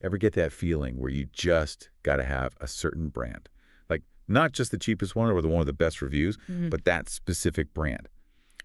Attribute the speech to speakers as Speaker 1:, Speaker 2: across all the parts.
Speaker 1: Ever get that feeling where you just got to have a certain brand? Like, not just the cheapest one or the one with the best reviews, but that specific brand.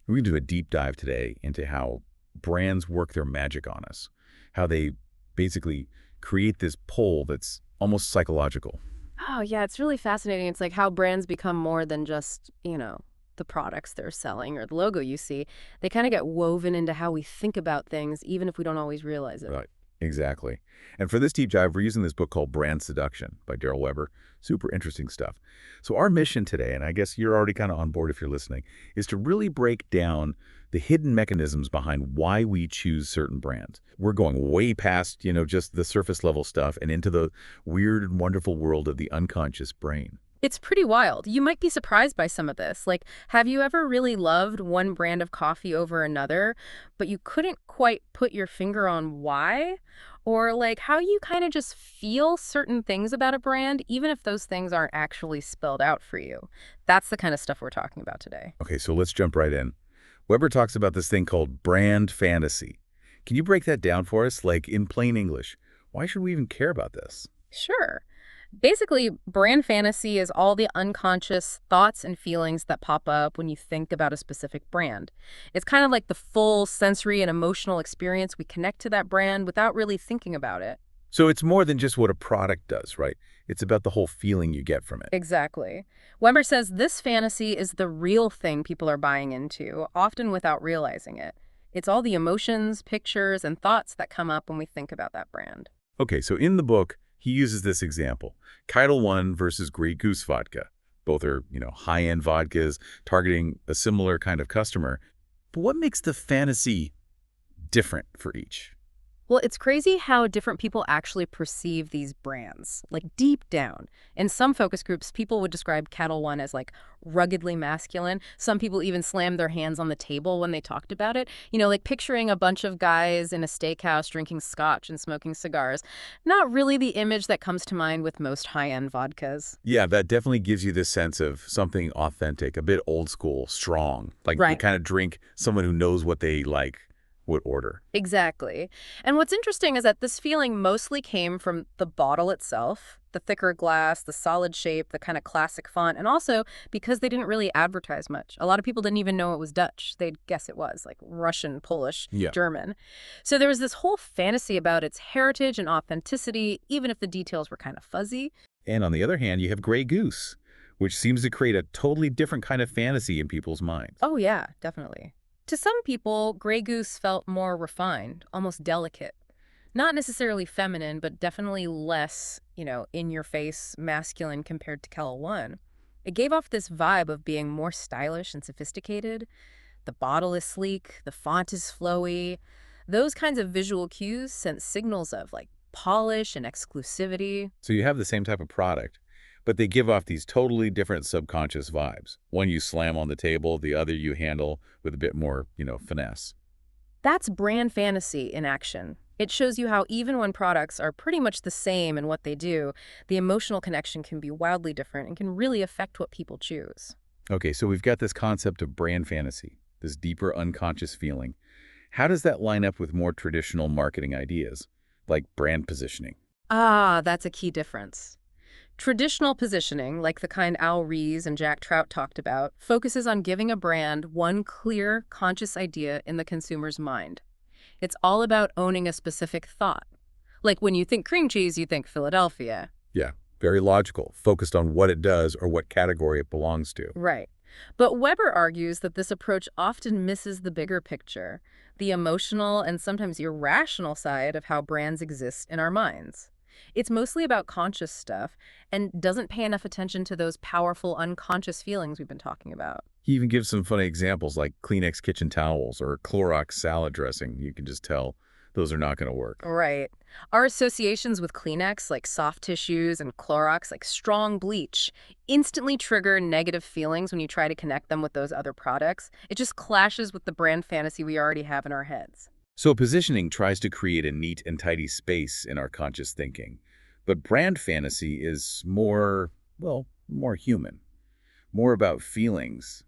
Speaker 1: We're going to do a deep dive today into how brands work their magic on us, how they basically create this pull that's almost psychological.
Speaker 2: Oh, yeah, it's really fascinating. It's like how brands become more than just, the products they're selling or the logo you see. They kind of get woven into how we think about things, even if we don't always realize it.
Speaker 1: Right. Exactly. And for this deep dive, we're using this book called Brand Seduction by Daryl Weber. Super interesting stuff. So our mission today, and I guess you're already kind of on board if you're listening, is to really break down the hidden mechanisms behind why we choose certain brands. We're going way past, just the surface level stuff and into the weird and wonderful world of the unconscious brain.
Speaker 2: It's pretty wild. You might be surprised by some of this. Like, have you ever really loved one brand of coffee over another, but you couldn't quite put your finger on why? Or like how you kind of just feel certain things about a brand, even if those things aren't actually spelled out for you. That's the kind of stuff we're talking about today.
Speaker 1: Okay, so let's jump right in. Weber talks about this thing called brand fantasy. Can you break that down for us, like in plain English? Why should we even care about this?
Speaker 2: Sure. Basically, brand fantasy is all the unconscious thoughts and feelings that pop up when you think about a specific brand. It's kind of like the full sensory and emotional experience we connect to that brand without really thinking about it.
Speaker 1: So it's more than just what a product does, right? It's about the whole feeling you get from it.
Speaker 2: Exactly. Weber says this fantasy is the real thing people are buying into, often without realizing it. It's all the emotions, pictures, and thoughts that come up when we think about that brand.
Speaker 1: Okay, so in the book, he uses this example, Ketel One versus Grey Goose vodka. Both are, high-end vodkas targeting a similar kind of customer. But what makes the fantasy different for each?
Speaker 2: Well, it's crazy how different people actually perceive these brands, like deep down. In some focus groups, people would describe Ketel One as like ruggedly masculine. Some people even slammed their hands on the table when they talked about it. Like picturing a bunch of guys in a steakhouse drinking scotch and smoking cigars. Not really the image that comes to mind with most high-end vodkas.
Speaker 1: Yeah, that definitely gives you this sense of something authentic, a bit old school, strong. Like
Speaker 2: Right.
Speaker 1: You kind of drink someone who knows what they like would order.
Speaker 2: Exactly. And what's interesting is that this feeling mostly came from the bottle itself, the thicker glass, the solid shape, the kind of classic font, and also because they didn't really advertise much. A lot of people didn't even know it was Dutch. They'd guess it was, like Russian, Polish,
Speaker 1: Yeah.
Speaker 2: German. So there was this whole fantasy about its heritage and authenticity, even if the details were kind of fuzzy.
Speaker 1: And on the other hand, you have Grey Goose, which seems to create a totally different kind of fantasy in people's minds.
Speaker 2: Oh, yeah, definitely. To some people, Grey Goose felt more refined, almost delicate. Not necessarily feminine, but definitely less, in-your-face masculine compared to Ketel One. It gave off this vibe of being more stylish and sophisticated. The bottle is sleek, the font is flowy. Those kinds of visual cues sent signals of, like, polish and exclusivity.
Speaker 1: So you have the same type of product, but they give off these totally different subconscious vibes. One you slam on the table, the other you handle with a bit more, finesse.
Speaker 2: That's brand fantasy in action. It shows you how even when products are pretty much the same in what they do, the emotional connection can be wildly different and can really affect what people choose.
Speaker 1: Okay, so we've got this concept of brand fantasy, this deeper unconscious feeling. How does that line up with more traditional marketing ideas, like brand positioning?
Speaker 2: Ah, that's a key difference. Traditional positioning, like the kind Al Rees and Jack Trout talked about, focuses on giving a brand one clear, conscious idea in the consumer's mind. It's all about owning a specific thought. Like when you think cream cheese, you think Philadelphia.
Speaker 1: Yeah, very logical, focused on what it does or what category it belongs to.
Speaker 2: Right. But Weber argues that this approach often misses the bigger picture, the emotional and sometimes irrational side of how brands exist in our minds. It's mostly about conscious stuff and doesn't pay enough attention to those powerful unconscious feelings we've been talking about.
Speaker 1: He even gives some funny examples like Kleenex kitchen towels or Clorox salad dressing. You can just tell those are not going to work.
Speaker 2: Right. Our associations with Kleenex, like soft tissues, and Clorox, like strong bleach, instantly trigger negative feelings when you try to connect them with those other products. It just clashes with the brand fantasy we already have in our heads.
Speaker 1: So positioning tries to create a neat and tidy space in our conscious thinking. But brand fantasy is more human, more about feelings,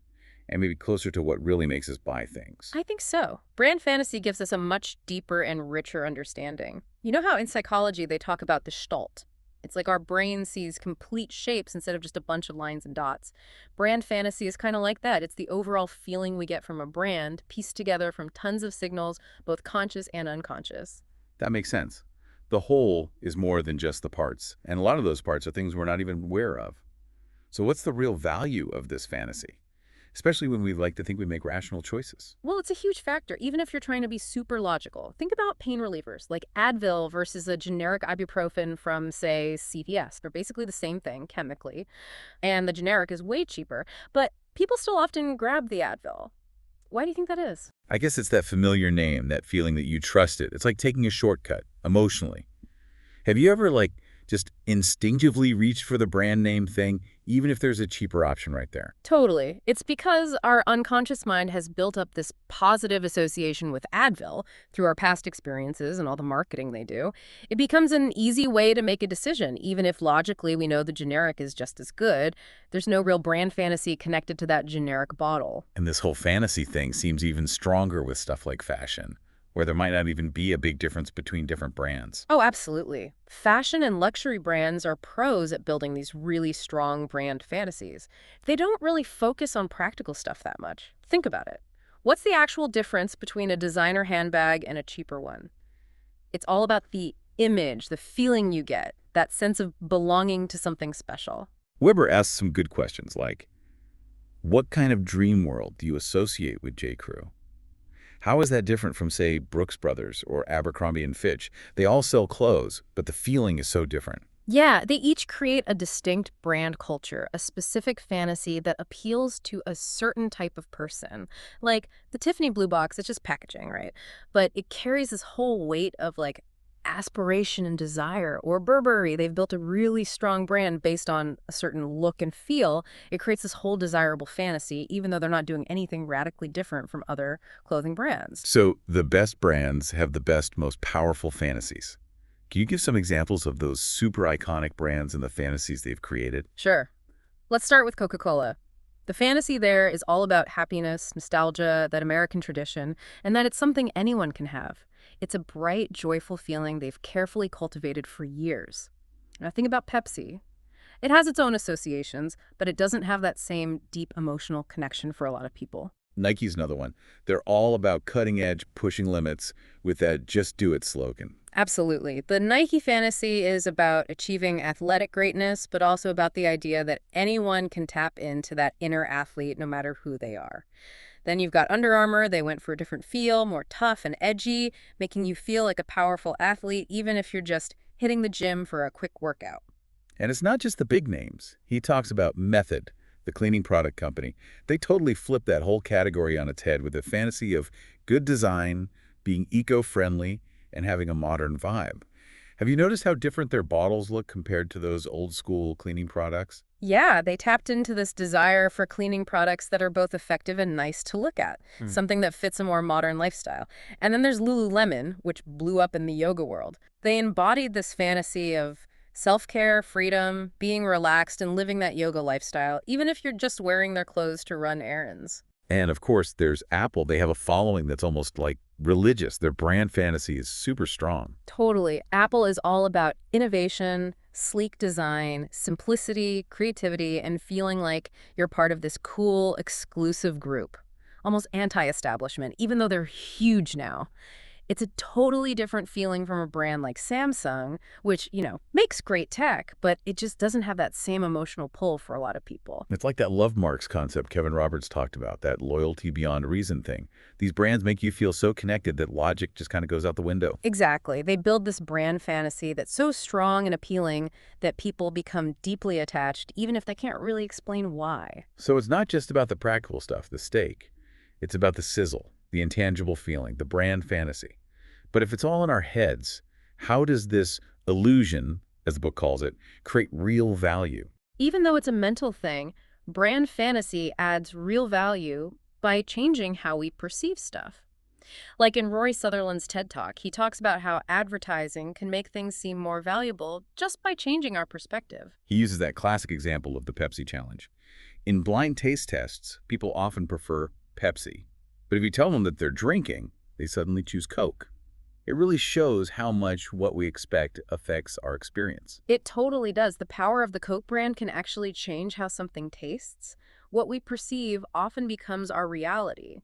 Speaker 1: and maybe closer to what really makes us buy things.
Speaker 2: I think so. Brand fantasy gives us a much deeper and richer understanding. You know how in psychology they talk about the gestalt? It's like our brain sees complete shapes instead of just a bunch of lines and dots. Brand fantasy is kind of like that. It's the overall feeling we get from a brand, pieced together from tons of signals, both conscious and unconscious.
Speaker 1: That makes sense. The whole is more than just the parts, and a lot of those parts are things we're not even aware of. So what's the real value of this fantasy? Especially when we like to think we make rational choices.
Speaker 2: Well, it's a huge factor, even if you're trying to be super logical. Think about pain relievers, like Advil versus a generic ibuprofen from, say, CVS. They're basically the same thing chemically, and the generic is way cheaper, but people still often grab the Advil. Why do you think that is?
Speaker 1: I guess it's that familiar name, that feeling that you trust it. It's like taking a shortcut, emotionally. Have you ever, just instinctively reached for the brand name thing, even if there's a cheaper option right there?
Speaker 2: Totally. It's because our unconscious mind has built up this positive association with Advil through our past experiences and all the marketing they do. It becomes an easy way to make a decision, even if logically we know the generic is just as good. There's no real brand fantasy connected to that generic bottle.
Speaker 1: And this whole fantasy thing seems even stronger with stuff like fashion, where there might not even be a big difference between different brands.
Speaker 2: Oh, absolutely. Fashion and luxury brands are pros at building these really strong brand fantasies. They don't really focus on practical stuff that much. Think about it. What's the actual difference between a designer handbag and a cheaper one? It's all about the image, the feeling you get, that sense of belonging to something special.
Speaker 1: Weber asks some good questions like, what kind of dream world do you associate with J. Crew? How is that different from, say, Brooks Brothers or Abercrombie & Fitch? They all sell clothes, but the feeling is so different.
Speaker 2: Yeah, they each create a distinct brand culture, a specific fantasy that appeals to a certain type of person. Like the Tiffany Blue Box, it's just packaging, right? But it carries this whole weight of aspiration and desire. Or Burberry, they've built a really strong brand based on a certain look and feel. It creates this whole desirable fantasy, even though they're not doing anything radically different from other clothing brands.
Speaker 1: So the best brands have the best, most powerful fantasies. Can you give some examples of those super iconic brands and the fantasies they've created?
Speaker 2: Sure. Let's start with Coca-Cola. The fantasy there is all about happiness, nostalgia, that American tradition, and that it's something anyone can have. It's a bright, joyful feeling they've carefully cultivated for years. Now think about Pepsi. It has its own associations, but it doesn't have that same deep emotional connection for a lot of people.
Speaker 1: Nike's another one. They're all about cutting edge, pushing limits with that just do it slogan.
Speaker 2: Absolutely. The Nike fantasy is about achieving athletic greatness, but also about the idea that anyone can tap into that inner athlete no matter who they are. Then you've got Under Armour. They went for a different feel, more tough and edgy, making you feel like a powerful athlete, even if you're just hitting the gym for a quick workout.
Speaker 1: And it's not just the big names. He talks about Method, the cleaning product company. They totally flipped that whole category on its head with a fantasy of good design, being eco-friendly, and having a modern vibe. Have you noticed how different their bottles look compared to those old-school cleaning products?
Speaker 2: Yeah, they tapped into this desire for cleaning products that are both effective and nice to look at, something that fits a more modern lifestyle. And then there's Lululemon, which blew up in the yoga world. They embodied this fantasy of self-care, freedom, being relaxed, and living that yoga lifestyle, even if you're just wearing their clothes to run errands.
Speaker 1: And of course, there's Apple. They have a following that's almost like religious. Their brand fantasy is super strong.
Speaker 2: Totally. Apple is all about innovation, sleek design, simplicity, creativity, and feeling like you're part of this cool, exclusive group. Almost anti-establishment, even though they're huge now. It's a totally different feeling from a brand like Samsung, which, makes great tech, but it just doesn't have that same emotional pull for a lot of people.
Speaker 1: It's like that love marks concept Kevin Roberts talked about, that loyalty beyond reason thing. These brands make you feel so connected that logic just kind of goes out the window.
Speaker 2: Exactly. They build this brand fantasy that's so strong and appealing that people become deeply attached, even if they can't really explain why.
Speaker 1: So it's not just about the practical stuff, the steak. It's about the sizzle, the intangible feeling, the brand fantasy. But if it's all in our heads, how does this illusion, as the book calls it, create real value?
Speaker 2: Even though it's a mental thing, brand fantasy adds real value by changing how we perceive stuff. Like in Rory Sutherland's TED Talk, he talks about how advertising can make things seem more valuable just by changing our perspective.
Speaker 1: He uses that classic example of the Pepsi challenge. In blind taste tests, people often prefer Pepsi. But if you tell them that they're drinking, they suddenly choose Coke. It really shows how much what we expect affects our experience.
Speaker 2: It totally does. The power of the Coke brand can actually change how something tastes. What we perceive often becomes our reality.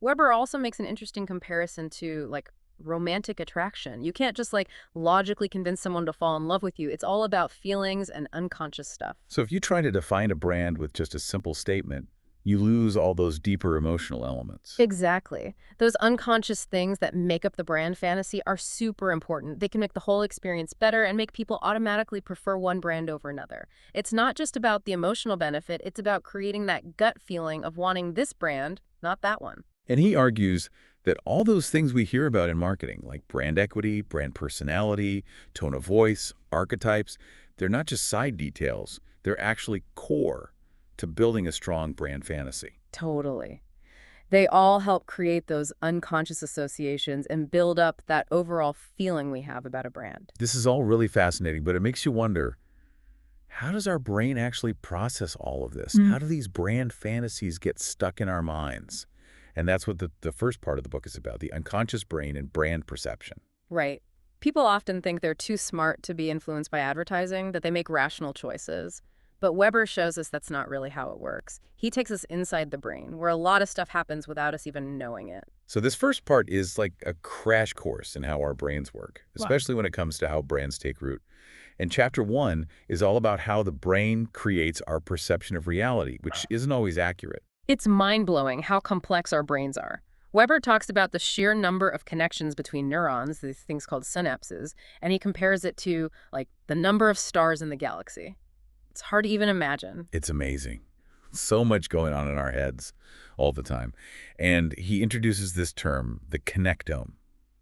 Speaker 2: Weber also makes an interesting comparison to, like, romantic attraction. You can't just, like, logically convince someone to fall in love with you. It's all about feelings and unconscious stuff.
Speaker 1: So if you try to define a brand with just a simple statement, you lose all those deeper emotional elements.
Speaker 2: Exactly. Those unconscious things that make up the brand fantasy are super important. They can make the whole experience better and make people automatically prefer one brand over another. It's not just about the emotional benefit, it's about creating that gut feeling of wanting this brand, not that one.
Speaker 1: And he argues that all those things we hear about in marketing, like brand equity, brand personality, tone of voice, archetypes, they're not just side details, they're actually core to building a strong brand fantasy.
Speaker 2: Totally. They all help create those unconscious associations and build up that overall feeling we have about a brand.
Speaker 1: This is all really fascinating, but it makes you wonder, how does our brain actually process all of this? How do these brand fantasies get stuck in our minds? And that's what the first part of the book is about, the unconscious brain and brand perception.
Speaker 2: Right. People often think they're too smart to be influenced by advertising, that they make rational choices. But Weber shows us that's not really how it works. He takes us inside the brain, where a lot of stuff happens without us even knowing it.
Speaker 1: So this first part is like a crash course in how our brains work, especially when it comes to how brands take root. And chapter 1 is all about how the brain creates our perception of reality, which isn't always accurate.
Speaker 2: It's mind-blowing how complex our brains are. Weber talks about the sheer number of connections between neurons, these things called synapses, and he compares it to, like, the number of stars in the galaxy. It's hard to even imagine.
Speaker 1: It's amazing. So much going on in our heads all the time. And he introduces this term, the connectome.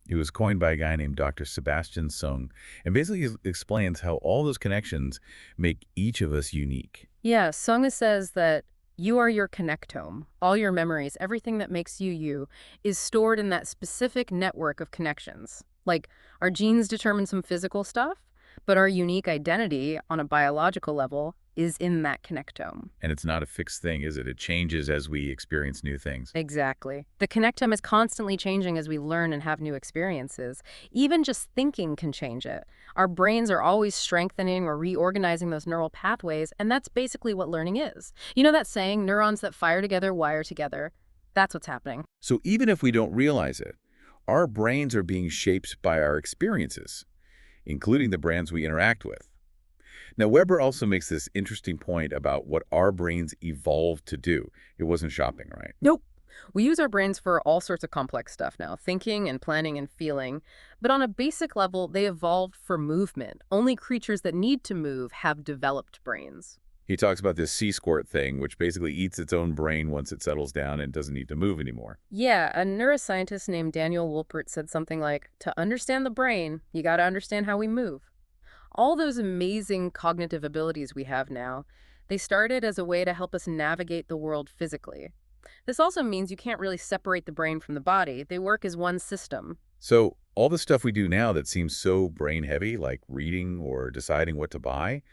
Speaker 1: It was coined by a guy named Dr. Sebastian Sung, and basically explains how all those connections make each of us unique.
Speaker 2: Yeah, Sung says that you are your connectome. All your memories, everything that makes you you, is stored in that specific network of connections. Like, our genes determine some physical stuff, but our unique identity on a biological level is in that connectome.
Speaker 1: And it's not a fixed thing, is it? It changes as we experience new things.
Speaker 2: Exactly. The connectome is constantly changing as we learn and have new experiences. Even just thinking can change it. Our brains are always strengthening or reorganizing those neural pathways, and that's basically what learning is. You know that saying, neurons that fire together wire together? That's what's happening.
Speaker 1: So even if we don't realize it, our brains are being shaped by our experiences, including the brands we interact with. Now, Weber also makes this interesting point about what our brains evolved to do. It wasn't shopping, right?
Speaker 2: Nope. We use our brains for all sorts of complex stuff now, thinking and planning and feeling. But on a basic level, they evolved for movement. Only creatures that need to move have developed brains.
Speaker 1: He talks about this sea squirt thing, which basically eats its own brain once it settles down and doesn't need to move anymore.
Speaker 2: Yeah, a neuroscientist named Daniel Wolpert said something like, to understand the brain, you got to understand how we move. All those amazing cognitive abilities we have now, they started as a way to help us navigate the world physically. This also means you can't really separate the brain from the body. They work as one system.
Speaker 1: So all the stuff we do now that seems so brain heavy, like reading or deciding what to buy,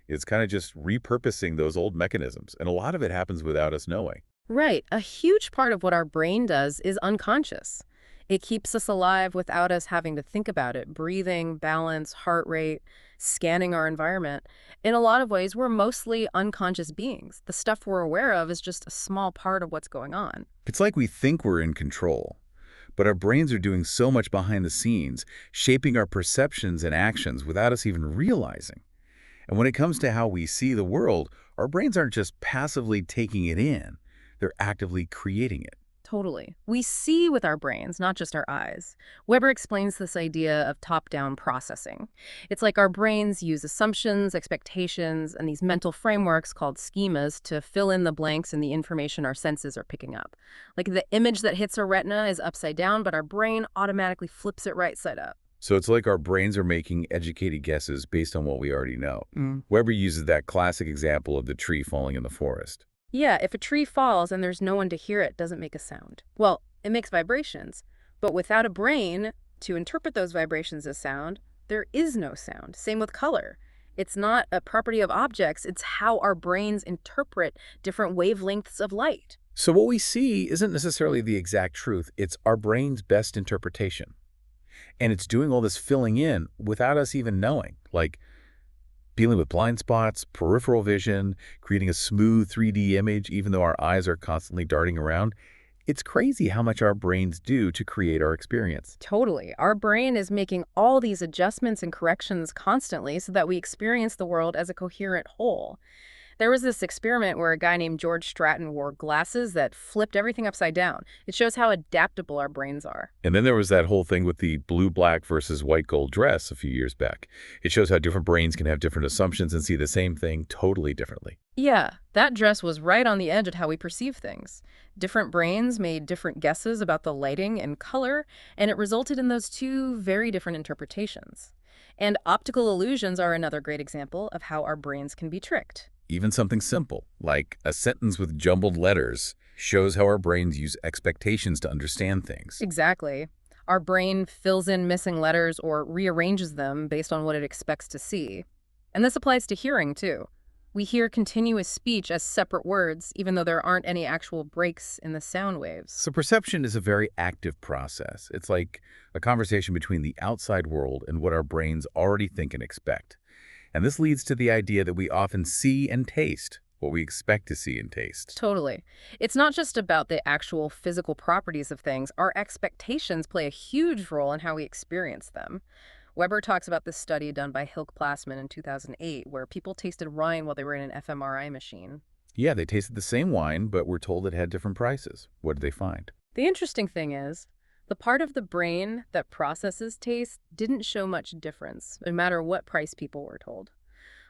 Speaker 1: is kind of just repurposing those old mechanisms. And a lot of it happens without us knowing.
Speaker 2: Right. A huge part of what our brain does is unconscious. It keeps us alive without us having to think about it. Breathing, balance, heart rate, scanning our environment. In a lot of ways, we're mostly unconscious beings. The stuff we're aware of is just a small part of what's going on.
Speaker 1: It's like we think we're in control, but our brains are doing so much behind the scenes, shaping our perceptions and actions without us even realizing. And when it comes to how we see the world, our brains aren't just passively taking it in, they're actively creating it.
Speaker 2: Totally. We see with our brains, not just our eyes. Weber explains this idea of top-down processing. It's like our brains use assumptions, expectations, and these mental frameworks called schemas to fill in the blanks in the information our senses are picking up. Like the image that hits our retina is upside down, but our brain automatically flips it right side up.
Speaker 1: So it's like our brains are making educated guesses based on what we already know. Weber uses that classic example of the tree falling in the forest.
Speaker 2: Yeah, if a tree falls and there's no one to hear it, it doesn't make a sound. Well, it makes vibrations, but without a brain to interpret those vibrations as sound, there is no sound. Same with color. It's not a property of objects, it's how our brains interpret different wavelengths of light.
Speaker 1: So what we see isn't necessarily the exact truth, it's our brain's best interpretation. And it's doing all this filling in without us even knowing, like dealing with blind spots, peripheral vision, creating a smooth 3D image, even though our eyes are constantly darting around. It's crazy how much our brains do to create our experience.
Speaker 2: Totally. Our brain is making all these adjustments and corrections constantly so that we experience the world as a coherent whole. There was this experiment where a guy named George Stratton wore glasses that flipped everything upside down. It shows how adaptable our brains are.
Speaker 1: And then there was that whole thing with the blue-black versus white-gold dress a few years back. It shows how different brains can have different assumptions and see the same thing totally differently.
Speaker 2: Yeah, that dress was right on the edge of how we perceive things. Different brains made different guesses about the lighting and color, and it resulted in those two very different interpretations. And optical illusions are another great example of how our brains can be tricked.
Speaker 1: Even something simple, like a sentence with jumbled letters, shows how our brains use expectations to understand things.
Speaker 2: Exactly. Our brain fills in missing letters or rearranges them based on what it expects to see. And this applies to hearing, too. We hear continuous speech as separate words, even though there aren't any actual breaks in the sound waves.
Speaker 1: So perception is a very active process. It's like a conversation between the outside world and what our brains already think and expect. And this leads to the idea that we often see and taste what we expect to see and taste.
Speaker 2: Totally. It's not just about the actual physical properties of things. Our expectations play a huge role in how we experience them. Weber talks about this study done by Hilke Plasman in 2008, where people tasted wine while they were in an fMRI machine.
Speaker 1: Yeah, they tasted the same wine, but were told it had different prices. What did they find?
Speaker 2: The interesting thing is, the part of the brain that processes taste didn't show much difference, no matter what price people were told.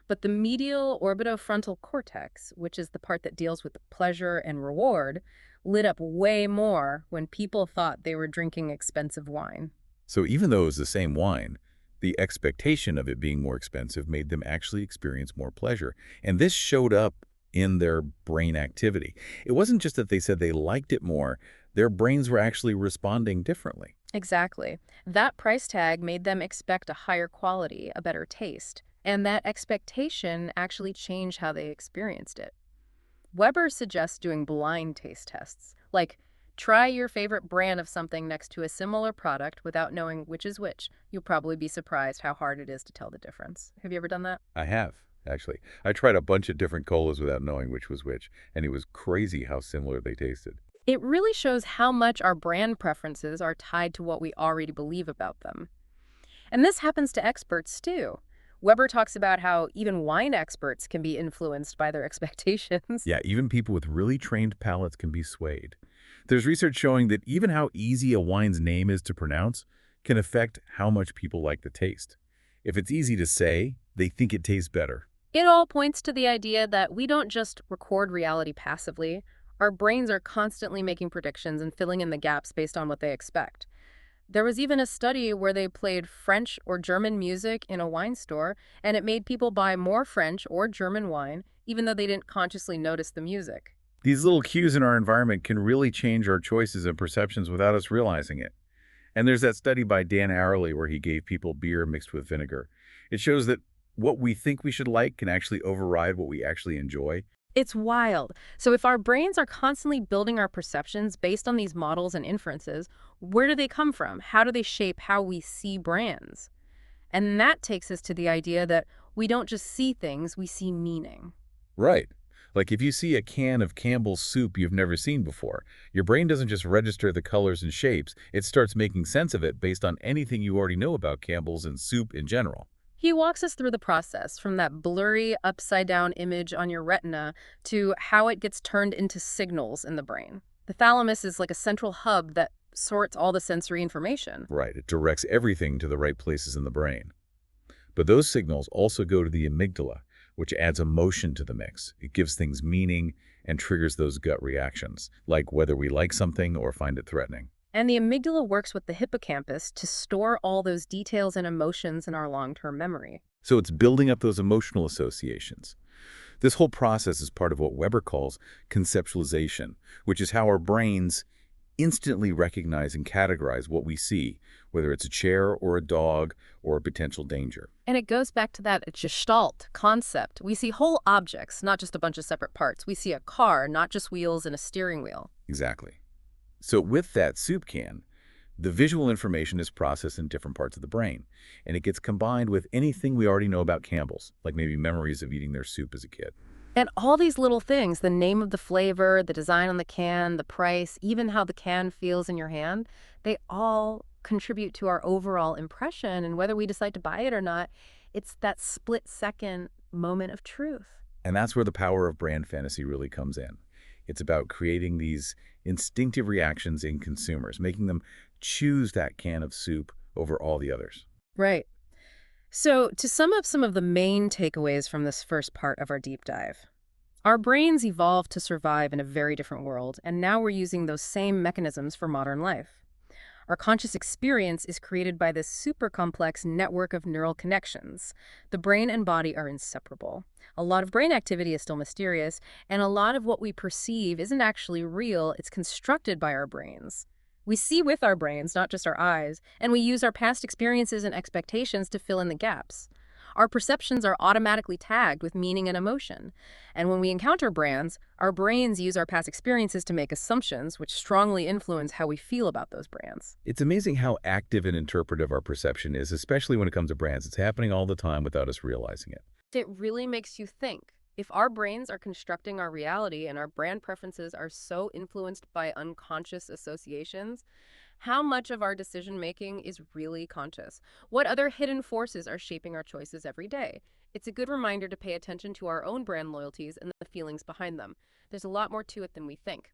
Speaker 2: But the medial orbitofrontal cortex, which is the part that deals with pleasure and reward, lit up way more when people thought they were drinking expensive wine.
Speaker 1: So even though it was the same wine, the expectation of it being more expensive made them actually experience more pleasure. And this showed up in their brain activity. It wasn't just that they said they liked it more. Their brains were actually responding differently.
Speaker 2: Exactly. That price tag made them expect a higher quality, a better taste. And that expectation actually changed how they experienced it. Weber suggests doing blind taste tests, like try your favorite brand of something next to a similar product without knowing which is which. You'll probably be surprised how hard it is to tell the difference. Have you ever done that?
Speaker 1: I have, actually. I tried a bunch of different colas without knowing which was which, and it was crazy how similar they tasted.
Speaker 2: It really shows how much our brand preferences are tied to what we already believe about them. And this happens to experts, too. Weber talks about how even wine experts can be influenced by their expectations.
Speaker 1: Yeah, even people with really trained palates can be swayed. There's research showing that even how easy a wine's name is to pronounce can affect how much people like the taste. If it's easy to say, they think it tastes better.
Speaker 2: It all points to the idea that we don't just record reality passively. Our brains are constantly making predictions and filling in the gaps based on what they expect. There was even a study where they played French or German music in a wine store, and it made people buy more French or German wine, even though they didn't consciously notice the music.
Speaker 1: These little cues in our environment can really change our choices and perceptions without us realizing it. And there's that study by Dan Ariely where he gave people beer mixed with vinegar. It shows that what we think we should like can actually override what we actually enjoy.
Speaker 2: It's wild. So if our brains are constantly building our perceptions based on these models and inferences, where do they come from? How do they shape how we see brands? And that takes us to the idea that we don't just see things, we see meaning.
Speaker 1: Right. Like if you see a can of Campbell's soup you've never seen before, your brain doesn't just register the colors and shapes, it starts making sense of it based on anything you already know about Campbell's and soup in general.
Speaker 2: He walks us through the process from that blurry upside-down image on your retina to how it gets turned into signals in the brain. The thalamus is like a central hub that sorts all the sensory information.
Speaker 1: Right. It directs everything to the right places in the brain. But those signals also go to the amygdala, which adds emotion to the mix. It gives things meaning and triggers those gut reactions, like whether we like something or find it threatening.
Speaker 2: And the amygdala works with the hippocampus to store all those details and emotions in our long-term memory.
Speaker 1: So it's building up those emotional associations. This whole process is part of what Weber calls conceptualization, which is how our brains instantly recognize and categorize what we see, whether it's a chair or a dog or a potential danger.
Speaker 2: And it goes back to that gestalt concept. We see whole objects, not just a bunch of separate parts. We see a car, not just wheels and a steering wheel.
Speaker 1: Exactly. So with that soup can, The visual information is processed in different parts of the brain, and it gets combined with anything we already know about Campbell's, like maybe memories of eating their soup as a kid.
Speaker 2: And all these little things, the name of the flavor, the design on the can, the price, even how the can feels in your hand, they all contribute to our overall impression. And whether we decide to buy it or not, it's that split-second moment of truth.
Speaker 1: And that's where the power of brand fantasy really comes in. It's about creating these instinctive reactions in consumers, making them choose that can of soup over all the others.
Speaker 2: Right. So, to sum up some of the main takeaways from this first part of our deep dive, our brains evolved to survive in a very different world, and now we're using those same mechanisms for modern life. Our conscious experience is created by this super complex network of neural connections. The brain and body are inseparable. A lot of brain activity is still mysterious, and a lot of what we perceive isn't actually real, it's constructed by our brains. We see with our brains, not just our eyes, and we use our past experiences and expectations to fill in the gaps. Our perceptions are automatically tagged with meaning and emotion. And when we encounter brands, our brains use our past experiences to make assumptions, which strongly influence how we feel about those brands.
Speaker 1: It's amazing how active and interpretive our perception is, especially when it comes to brands. It's happening all the time without us realizing it.
Speaker 2: It really makes you think. If our brains are constructing our reality and our brand preferences are so influenced by unconscious associations, how much of our decision-making is really conscious? What other hidden forces are shaping our choices every day? It's a good reminder to pay attention to our own brand loyalties and the feelings behind them. There's a lot more to it than we think.